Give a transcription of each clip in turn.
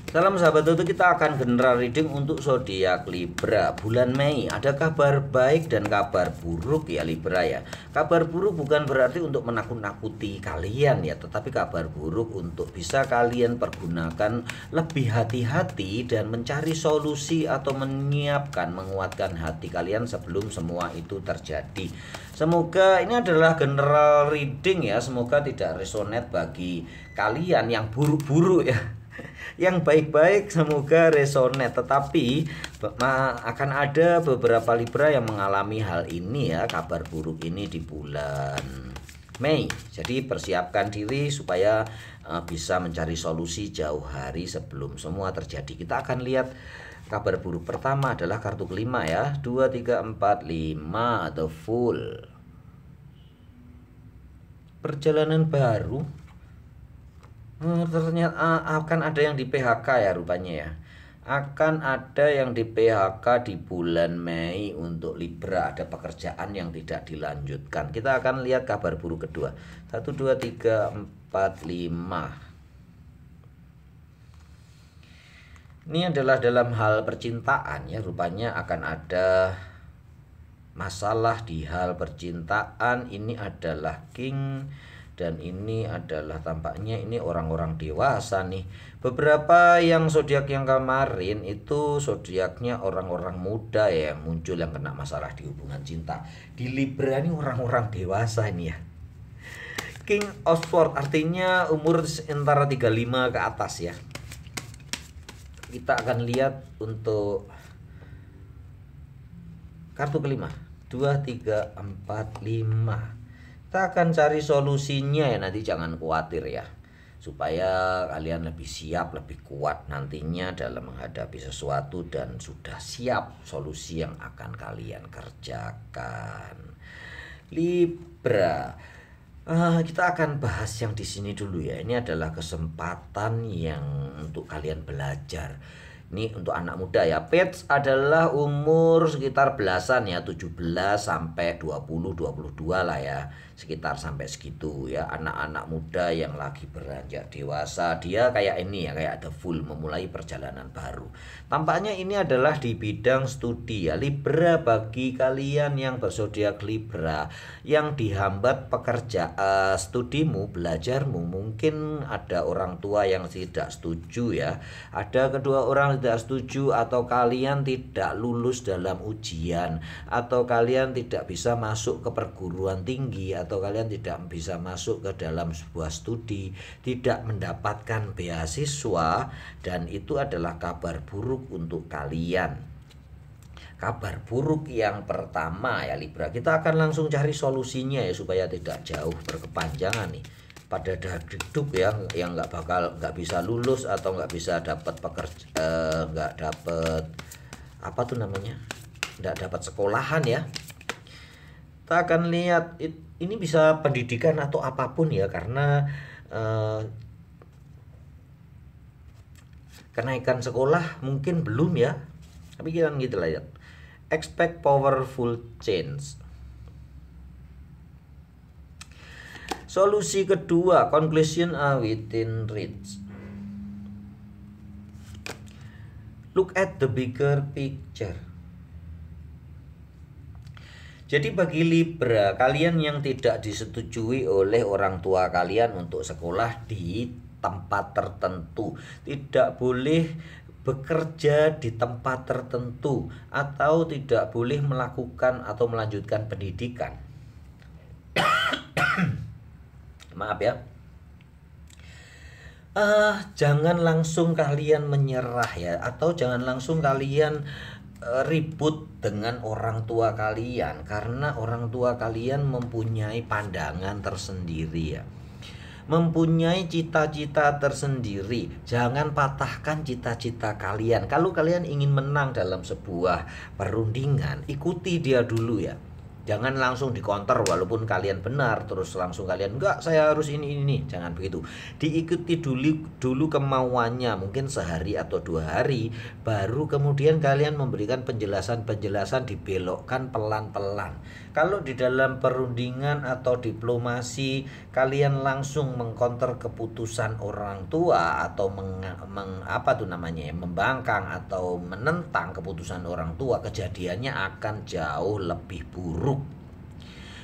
Salam sahabat Tutu, kita akan general reading untuk zodiak Libra bulan Mei. Ada kabar baik dan kabar buruk ya Libra ya. Kabar buruk bukan berarti untuk menakut-nakuti kalian ya, tetapi kabar buruk untuk bisa kalian pergunakan lebih hati-hati dan mencari solusi atau menyiapkan, menguatkan hati kalian sebelum semua itu terjadi. Semoga ini adalah general reading ya, semoga tidak resonate bagi kalian yang buruk-buruk ya. Yang baik-baik semoga resonate, tetapi akan ada beberapa Libra yang mengalami hal ini ya, kabar buruk ini di bulan Mei. Jadi persiapkan diri supaya bisa mencari solusi jauh hari sebelum semua terjadi. Kita akan lihat kabar buruk pertama adalah kartu kelima ya, 2, 3, 4, 5, The Fool. Perjalanan baru. Ternyata akan ada yang di PHK ya rupanya ya. Akan ada yang di PHK di bulan Mei untuk Libra. Ada pekerjaan yang tidak dilanjutkan. Kita akan lihat kabar buruk kedua. 1, 2, 3, 4, 5. Ini adalah dalam hal percintaan ya. Rupanya akan ada masalah di hal percintaan. Ini adalah King. Dan ini adalah tampaknya ini orang-orang dewasa nih. Beberapa yang zodiak yang kemarin itu zodiaknya orang-orang muda ya, yang muncul yang kena masalah di hubungan cinta. Di Libra ini orang-orang dewasa ini ya. King of Swords artinya umur antara 35 ke atas ya. Kita akan lihat untuk kartu kelima. 2, 3, 4, 5. Kita akan cari solusinya ya, nanti jangan khawatir ya, supaya kalian lebih siap, lebih kuat nantinya dalam menghadapi sesuatu dan sudah siap solusi yang akan kalian kerjakan. Libra, kita akan bahas yang di sini dulu ya. Ini adalah kesempatan yang untuk kalian belajar. Ini untuk anak muda ya. Page adalah umur sekitar belasan ya, 17 sampai 20, 22 lah ya. Sekitar sampai segitu ya. Anak-anak muda yang lagi beranjak dewasa, dia kayak ini ya, kayak The Fool, memulai perjalanan baru. Tampaknya ini adalah di bidang studi ya. Libra, bagi kalian yang berzodiak Libra yang dihambat pekerjaan, studimu, belajarmu, mungkin ada orang tua yang tidak setuju ya. Ada kedua orang tidak setuju, atau kalian tidak lulus dalam ujian, atau kalian tidak bisa masuk ke perguruan tinggi, atau kalian tidak bisa masuk ke dalam sebuah studi, tidak mendapatkan beasiswa, dan itu adalah kabar buruk untuk kalian. Kabar buruk yang pertama ya Libra, kita akan langsung cari solusinya ya supaya tidak jauh berkepanjangan nih. Pada dagduk ya, yang nggak bisa lulus atau nggak bisa dapat nggak dapat apa tuh namanya, nggak dapat sekolahan ya. Kita akan lihat ini bisa pendidikan atau apapun ya, karena kenaikan sekolah mungkin belum ya, tapi kita gitu lah ya. Expect powerful change. Solusi kedua, conclusion within reach. Look at the bigger picture. Jadi bagi Libra, kalian yang tidak disetujui oleh orang tua kalian untuk sekolah di tempat tertentu, tidak boleh bekerja di tempat tertentu, atau tidak boleh melakukan atau melanjutkan pendidikan. Maaf ya. Jangan langsung kalian menyerah ya, atau jangan langsung kalian ribut dengan orang tua kalian, karena orang tua kalian mempunyai pandangan tersendiri ya, mempunyai cita-cita tersendiri. Jangan patahkan cita-cita kalian. Kalau kalian ingin menang dalam sebuah perundingan, ikuti dia dulu ya. Jangan langsung dikonter walaupun kalian benar, terus langsung kalian enggak, saya harus ini. Jangan begitu. Diikuti dulu kemauannya, mungkin sehari atau 2 hari, baru kemudian kalian memberikan penjelasan dibelokkan pelan-pelan. Kalau di dalam perundingan atau diplomasi kalian langsung mengkonter keputusan orang tua atau membangkang atau menentang keputusan orang tua, kejadiannya akan jauh lebih buruk.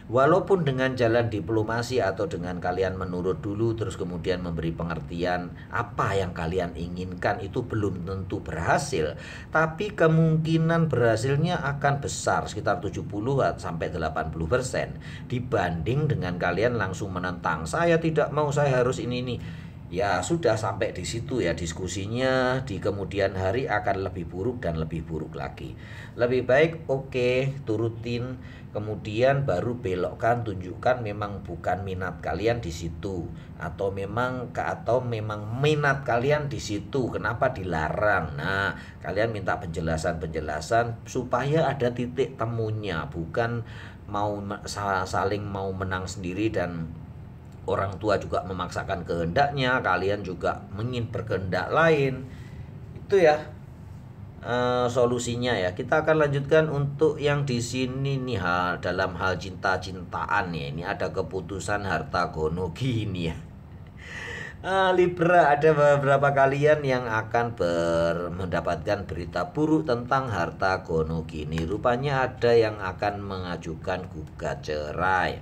Walaupun dengan jalan diplomasi atau dengan kalian menurut dulu terus kemudian memberi pengertian apa yang kalian inginkan, itu belum tentu berhasil. Tapi kemungkinan berhasilnya akan besar, sekitar 70 sampai 80% dibanding dengan kalian langsung menentang. Saya tidak mau, saya harus ini. Ya sudah, sampai di situ ya diskusinya. Di kemudian hari akan lebih buruk dan lebih buruk lagi. Lebih baik turutin, kemudian baru belokkan, tunjukkan memang bukan minat kalian di situ atau memang minat kalian di situ, kenapa dilarang. Nah, kalian minta penjelasan supaya ada titik temunya, bukan mau saling mau menang sendiri dan orang tua juga memaksakan kehendaknya, kalian juga ingin berkehendak lain. Itu ya solusinya ya. Kita akan lanjutkan untuk yang di sini nih, dalam hal cinta-cintaan ya. Ini ada keputusan harta gono gini ya. Libra, ada beberapa kalian yang akan mendapatkan berita buruk tentang harta gono gini. Rupanya ada yang akan mengajukan gugat cerai.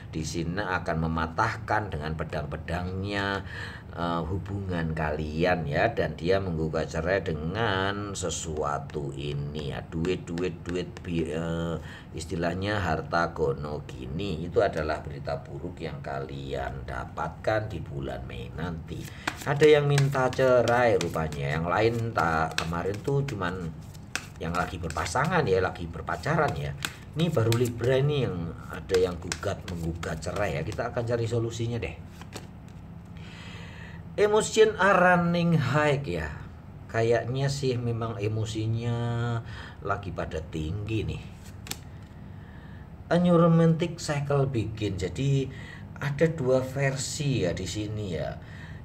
Di sini akan mematahkan dengan pedang-pedangnya hubungan kalian ya, dan dia menggugat cerai dengan sesuatu ini ya, duit istilahnya harta gono gini. Itu adalah berita buruk yang kalian dapatkan di bulan Mei nanti. Ada yang minta cerai rupanya, yang lain kemarin tuh cuman yang lagi berpasangan ya, lagi berpacaran ya. Ini baru Libra ini yang ada yang menggugat cerai ya. Kita akan cari solusinya deh. Emotion are running high ya. Kayaknya sih memang emosinya lagi pada tinggi nih. A new romantic cycle begin. Jadi ada dua versi ya di sini ya.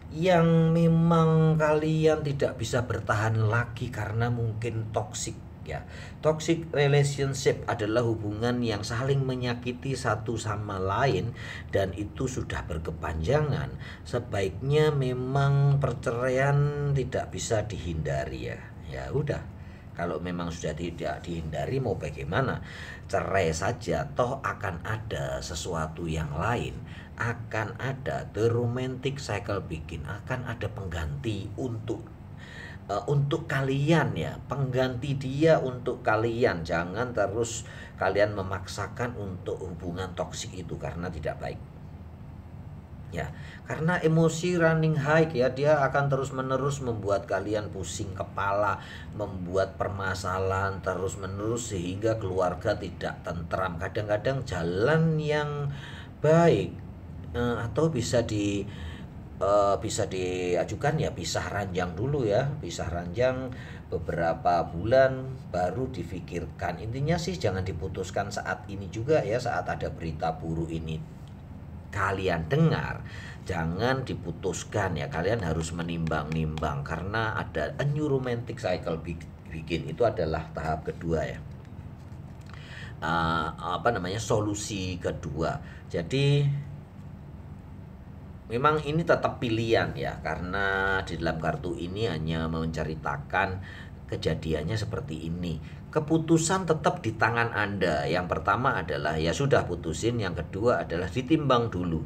Yang memang kalian tidak bisa bertahan lagi karena mungkin toxic ya. Toxic relationship adalah hubungan yang saling menyakiti satu sama lain dan itu sudah berkepanjangan. Sebaiknya memang perceraian tidak bisa dihindari ya. Ya udah, kalau memang sudah tidak dihindari mau bagaimana, cerai saja, toh akan ada sesuatu yang lain, akan ada the romantic cycle begin, akan ada pengganti untuk kalian ya, pengganti dia untuk kalian. Jangan terus kalian memaksakan untuk hubungan toksik itu karena tidak baik ya, karena emosi running high ya, dia akan terus menerus membuat kalian pusing kepala, membuat permasalahan terus menerus sehingga keluarga tidak tentram. Kadang-kadang jalan yang baik atau bisa diajukan ya, pisah ranjang dulu ya, pisah ranjang beberapa bulan baru difikirkan. Intinya sih jangan diputuskan saat ini juga ya, saat ada berita buruk ini kalian dengar, jangan diputuskan ya, kalian harus menimbang-nimbang karena ada a new romantic cycle begin. Itu adalah tahap kedua ya, solusi kedua. Jadi memang ini tetap pilihan ya, karena di dalam kartu ini hanya menceritakan kejadiannya seperti ini. Keputusan tetap di tangan Anda. Yang pertama adalah ya sudah putusin, yang kedua adalah ditimbang dulu.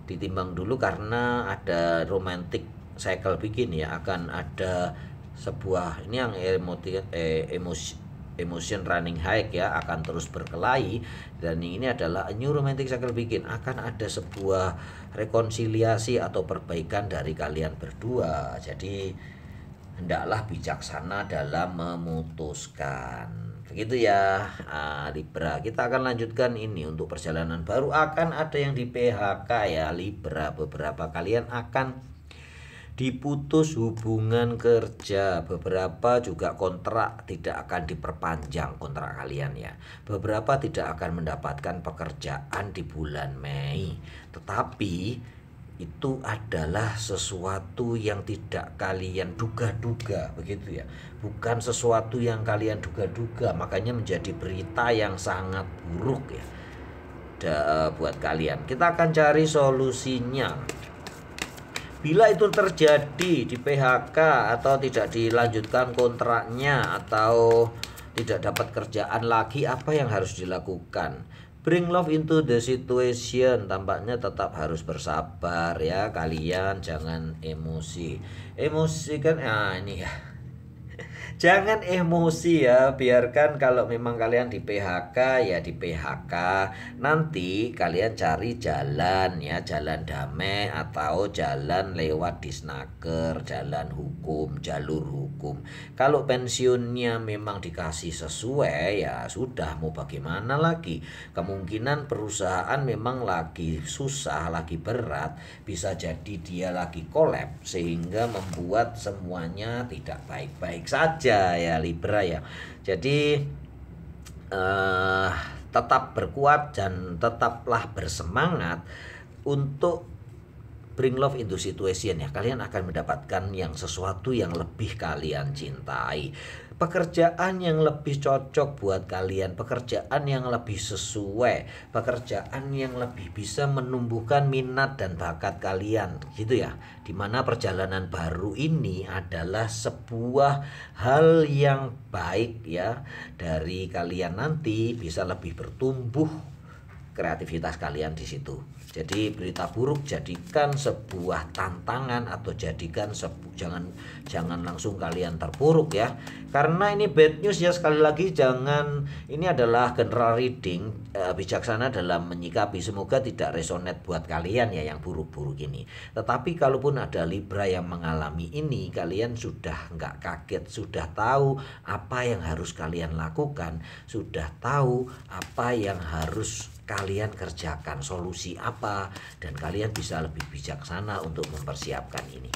Ditimbang dulu karena ada romantic cycle begin ya, akan ada sebuah ini yang emotion running high ya, akan terus berkelahi. Dan ini adalah a new romantic cycle begin, akan ada sebuah rekonsiliasi atau perbaikan dari kalian berdua. Jadi hendaklah bijaksana dalam memutuskan. Begitu ya Libra. Kita akan lanjutkan ini untuk perjalanan baru. Akan ada yang di PHK ya Libra. Beberapa kalian akan diputus hubungan kerja, beberapa juga kontrak tidak akan diperpanjang kontrak kalian ya. Beberapa tidak akan mendapatkan pekerjaan di bulan Mei. Tetapi itu adalah sesuatu yang tidak kalian duga-duga begitu ya. Bukan sesuatu yang kalian duga-duga, makanya menjadi berita yang sangat buruk ya. buat kalian. Kita akan cari solusinya. Bila itu terjadi di PHK atau tidak dilanjutkan kontraknya atau tidak dapat kerjaan lagi, apa yang harus dilakukan? Bring love into the situation. Tampaknya tetap harus bersabar ya kalian, jangan emosi. Emosi kan ini ya. Jangan emosi ya, biarkan kalau memang kalian di PHK ya di PHK. Nanti kalian cari jalan ya, jalan damai atau jalan lewat disnaker, jalan hukum, jalur hukum. Kalau pensiunnya memang dikasih sesuai ya sudah, mau bagaimana lagi. Kemungkinan perusahaan memang lagi susah, lagi berat, bisa jadi dia lagi collab sehingga membuat semuanya tidak baik-baik saja ya Libra ya. Jadi tetap berkuat dan tetaplah bersemangat untuk bring love into situation ya. Kalian akan mendapatkan yang sesuatu yang lebih kalian cintai, pekerjaan yang lebih cocok buat kalian, pekerjaan yang lebih sesuai, pekerjaan yang lebih bisa menumbuhkan minat dan bakat kalian gitu ya. Dimana perjalanan baru ini adalah sebuah hal yang baik ya, dari kalian nanti bisa lebih bertumbuh kreativitas kalian di situ. Jadi berita buruk jadikan sebuah tantangan atau jadikan jangan langsung kalian terpuruk ya. Karena ini bad news ya, sekali lagi jangan, ini adalah general reading, bijaksana dalam menyikapi, semoga tidak resonate buat kalian ya yang buruk-buruk ini. Tetapi kalaupun ada Libra yang mengalami ini, kalian sudah nggak kaget, sudah tahu apa yang harus kalian lakukan, sudah tahu apa yang harus kalian kerjakan, solusi apa, dan kalian bisa lebih bijaksana untuk mempersiapkan ini.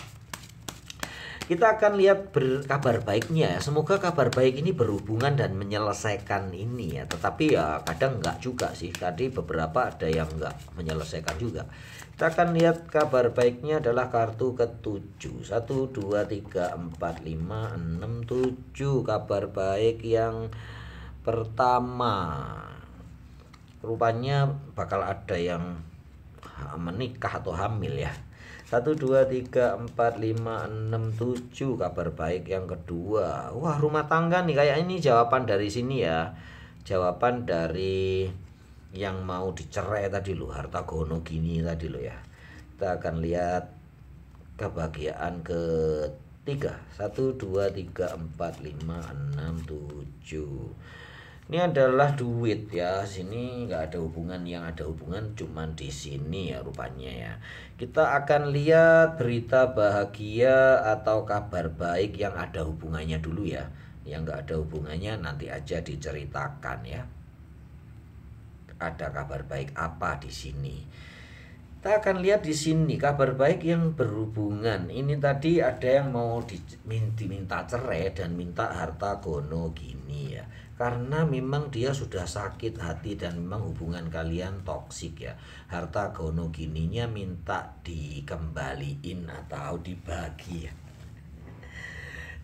Kita akan lihat kabar baiknya ya. Semoga kabar baik ini berhubungan dan menyelesaikan ini ya. Tetapi ya kadang enggak juga sih. Tadi beberapa ada yang enggak menyelesaikan juga. Kita akan lihat kabar baiknya adalah kartu ke-7. 1, 2, 3, 4, 5, 6, 7. Kabar baik yang pertama, rupanya bakal ada yang menikah atau hamil ya. 1, 2, 3, 4, 5, 6, 7. Kabar baik yang kedua, wah rumah tangga nih, kayak ini jawaban dari sini ya. Jawaban dari yang mau dicerai tadi loh, harta gono gini tadi loh ya. Kita akan lihat kebahagiaan ketiga. 1, 2, 3, 4, 5, 6, 7. Ini adalah duit ya, sini nggak ada hubungan, yang ada hubungan cuman di sini ya rupanya ya. Kita akan lihat berita bahagia atau kabar baik yang ada hubungannya dulu ya. Yang nggak ada hubungannya nanti aja diceritakan ya. Ada kabar baik apa di sini? Kita akan lihat di sini kabar baik yang berhubungan. Ini tadi ada yang mau diminta cerai dan minta harta gono gini ya. Karena memang dia sudah sakit hati dan memang hubungan kalian toksik ya. Harta gono gininya minta dikembaliin atau dibagi ya.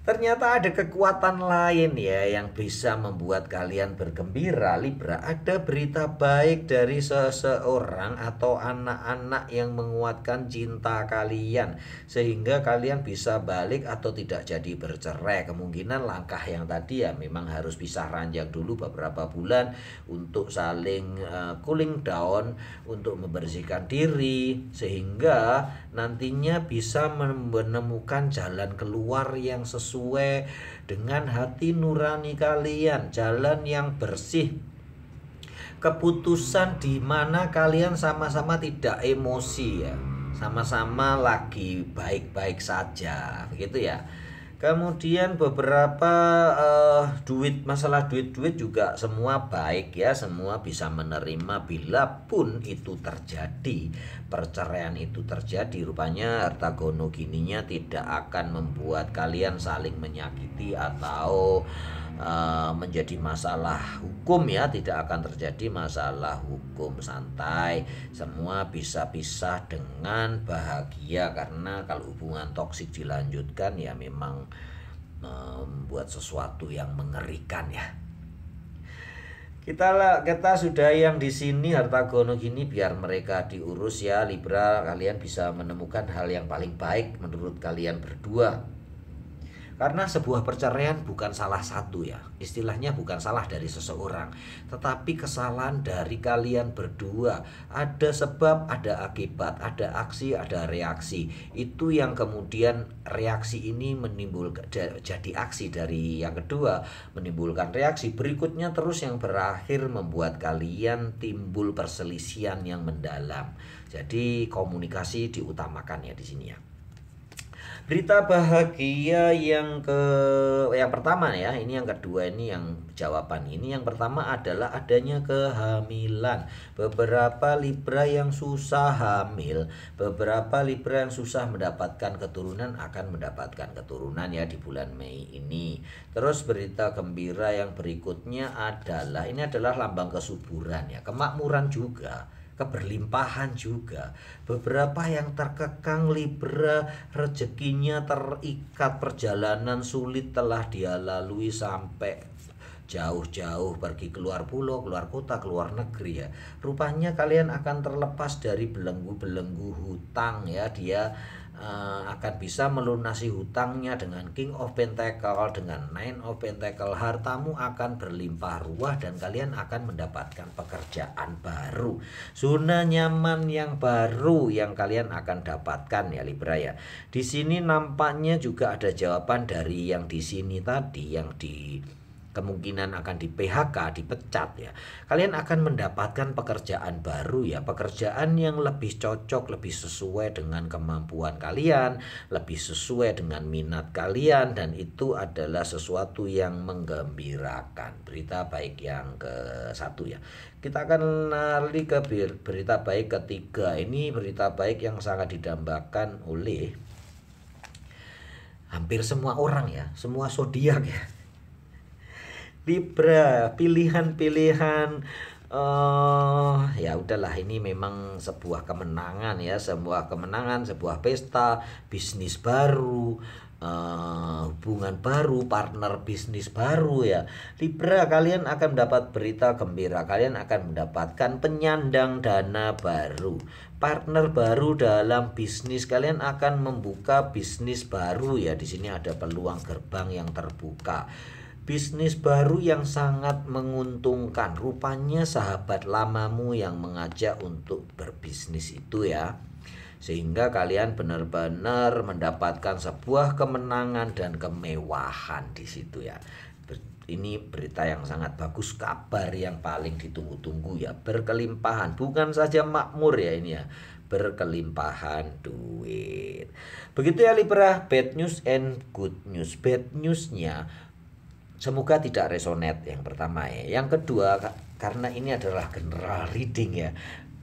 Ternyata ada kekuatan lain ya yang bisa membuat kalian bergembira Libra. Ada berita baik dari seseorang atau anak-anak yang menguatkan cinta kalian, sehingga kalian bisa balik atau tidak jadi bercerai. Kemungkinan langkah yang tadi ya memang harus pisah ranjang dulu beberapa bulan untuk saling cooling down, untuk membersihkan diri, sehingga nantinya bisa menemukan jalan keluar yang sesuai dengan hati nurani kalian, jalan yang bersih, keputusan di mana kalian sama-sama tidak emosi ya, sama-sama lagi baik-baik saja begitu ya. Kemudian beberapa masalah duit juga semua baik ya, semua bisa menerima bila pun itu terjadi, perceraian itu terjadi. Rupanya harta gono gininya tidak akan membuat kalian saling menyakiti atau menjadi masalah hukum ya, tidak akan terjadi masalah hukum, santai, semua bisa pisah dengan bahagia. Karena kalau hubungan toksik dilanjutkan ya memang membuat sesuatu yang mengerikan ya. Kita sudah yang di sini harta gono gini biar mereka diurus ya Libra, kalian bisa menemukan hal yang paling baik menurut kalian berdua. Karena sebuah perceraian bukan salah satu ya, istilahnya bukan salah dari seseorang, tetapi kesalahan dari kalian berdua. Ada sebab, ada akibat, ada aksi, ada reaksi. Itu yang kemudian reaksi ini menimbulkan jadi aksi dari yang kedua, menimbulkan reaksi berikutnya terus yang berakhir membuat kalian timbul perselisihan yang mendalam. Jadi komunikasi diutamakan ya di sini ya. Berita bahagia yang pertama ya, ini yang kedua, ini yang jawaban. Ini yang pertama adalah adanya kehamilan. Beberapa Libra yang susah hamil, beberapa Libra yang susah mendapatkan keturunan akan mendapatkan keturunan ya di bulan Mei ini. Terus berita gembira yang berikutnya adalah ini adalah lambang kesuburan ya, kemakmuran juga, keberlimpahan juga. Beberapa yang terkekang Libra, rezekinya terikat, perjalanan sulit telah dia lalui sampai jauh-jauh, pergi keluar pulau, keluar kota, keluar negeri ya. Rupanya kalian akan terlepas dari belenggu-belenggu hutang ya. Dia akan bisa melunasi hutangnya dengan King of Pentacle, dengan Nine of Pentacle. Hartamu akan berlimpah ruah dan kalian akan mendapatkan pekerjaan baru, zona nyaman yang baru yang kalian akan dapatkan ya Libra ya. Di sini nampaknya juga ada jawaban dari yang di sini tadi, yang di kemungkinan akan di PHK, dipecat ya. Kalian akan mendapatkan pekerjaan baru ya, pekerjaan yang lebih cocok, lebih sesuai dengan kemampuan kalian, lebih sesuai dengan minat kalian, dan itu adalah sesuatu yang menggembirakan. Berita baik yang ke-1 ya. Kita akan lari ke berita baik ketiga. Ini berita baik yang sangat didambakan oleh hampir semua orang ya, semua zodiak ya. Libra, pilihan-pilihan ya udahlah, ini memang sebuah kemenangan ya, sebuah kemenangan, sebuah pesta, bisnis baru, hubungan baru, partner bisnis baru ya. Libra, kalian akan mendapat berita gembira, kalian akan mendapatkan penyandang dana baru, partner baru dalam bisnis, kalian akan membuka bisnis baru ya. Di sini ada peluang gerbang yang terbuka. Bisnis baru yang sangat menguntungkan. Rupanya sahabat lamamu yang mengajak untuk berbisnis itu ya. Sehingga kalian benar-benar mendapatkan sebuah kemenangan dan kemewahan di situ ya. Ini berita yang sangat bagus, kabar yang paling ditunggu-tunggu ya. Berkelimpahan, bukan saja makmur ya ini ya, berkelimpahan duit. Begitu ya Libra, bad news and good news. Bad newsnya semoga tidak resonate yang pertama ya. Yang kedua, karena ini adalah general reading ya,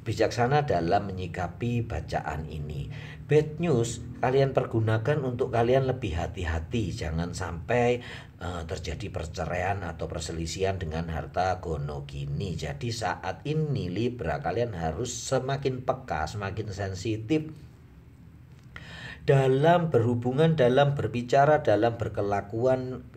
bijaksana dalam menyikapi bacaan ini. Bad news kalian pergunakan untuk kalian lebih hati-hati, jangan sampai terjadi perceraian atau perselisihan dengan harta gono gini. Jadi saat ini Libra, kalian harus semakin peka, semakin sensitif dalam berhubungan, dalam berbicara, dalam berkelakuan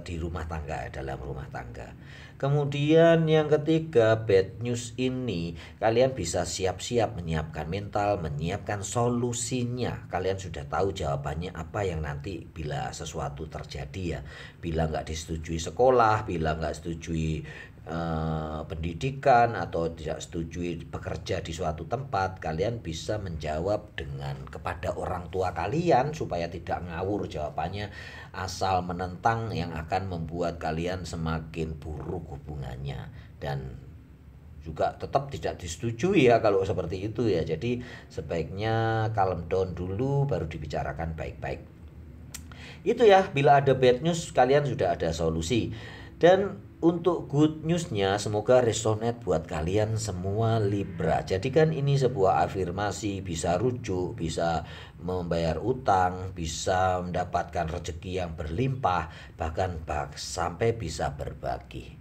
di rumah tangga, dalam rumah tangga. Kemudian yang ketiga, bad news ini kalian bisa siap-siap menyiapkan mental, menyiapkan solusinya. Kalian sudah tahu jawabannya apa yang nanti bila sesuatu terjadi ya. Bila nggak disetujui sekolah, bila nggak setujui pendidikan, atau tidak setujui bekerja di suatu tempat, kalian bisa menjawab dengan kepada orang tua kalian supaya tidak ngawur jawabannya, asal menentang yang akan membuat kalian semakin buruk hubungannya, dan juga tetap tidak disetujui ya kalau seperti itu ya. Jadi sebaiknya calm down dulu baru dibicarakan baik-baik. Itu ya, bila ada bad news kalian sudah ada solusi. Dan untuk good newsnya semoga resonate buat kalian semua Libra. Jadikan ini sebuah afirmasi, bisa rujuk, bisa membayar utang, bisa mendapatkan rezeki yang berlimpah, bahkan sampai bisa berbagi.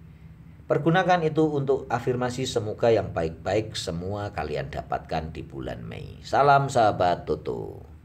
Pergunakan itu untuk afirmasi, semoga yang baik-baik semua kalian dapatkan di bulan Mei. Salam sahabat Toto.